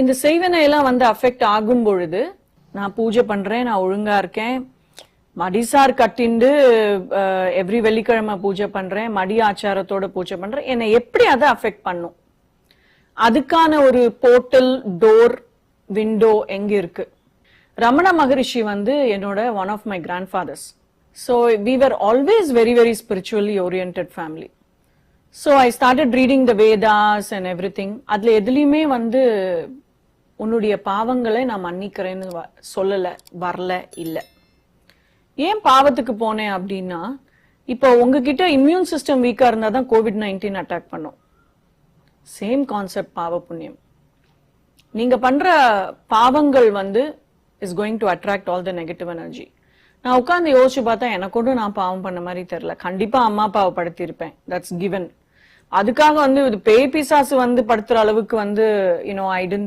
இந்த செய்வனையெல்லாம் வந்து அஃபெக்ட் ஆகும் பொழுது நான் பூஜை பண்றேன், நான் ஒழுங்கா இருக்கேன், மடிசார் கட்டிண்டு எவ்ரி வெள்ளிக்கிழமை பூஜை பண்றேன், மடி ஆச்சாரத்தோட பூஜை பண்றேன், என்னை எப்படி அதை அஃபெக்ட் பண்ணும்? அதுக்கான ஒரு போர்ட்டல், டோர், விண்டோ எங்க இருக்கு? ரமண மகரிஷி வந்து என்னோட one of my grandfathers. So we were always very very spiritually oriented family. So I started reading the Vedas and everything. அதுல எதுலையுமே வந்து உன்னுடைய பாவங்களை நான் மன்னிக்கிறேன்னு சொல்லல, வரல, இல்லை. ஏன் பாவத்துக்கு போனேன் அப்படின்னா, இப்போ உங்ககிட்ட இம்யூன் சிஸ்டம் வீக்கா இருந்தா தான் COVID-19 அட்டாக் பண்ணும். சேம் கான்செப்ட் பாவ புண்ணியம். நீங்க பண்ற பாவங்கள் வந்து is going to attract all the negative energy. நான் உட்காந்து யோசிச்சு பார்த்தா எனக்கு ஒன்றும் நான் பாவம் பண்ண மாதிரி தெரியல. கண்டிப்பா அம்மா அப்பாவை படுத்திருப்பேன், தட்ஸ் கிவன். அதுக்காக வந்து பேய் பிசாசு வந்து படுத்துற அளவுக்கு வந்து ஐ டென்ட்